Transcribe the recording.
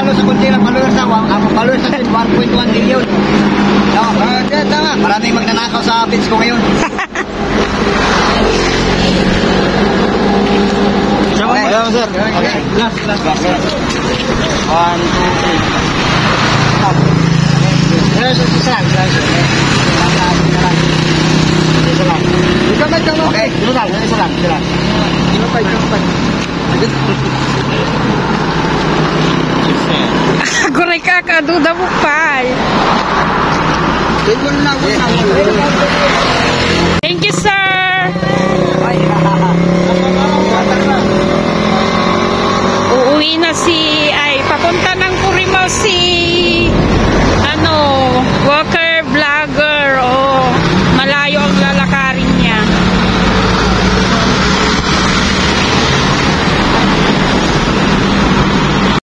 Talo sa kunti ng followers na. Ang followers natin 1.1 million. No, tama. Maraming magnanakaw sa page ko ngayon. Okay. Ayan, sir. Okay. Last. 1, 2, 3. Isa lang. Okay. Isa lang. Ako rin kakaduda mo pa. Thank you, sir. Thank you, sir.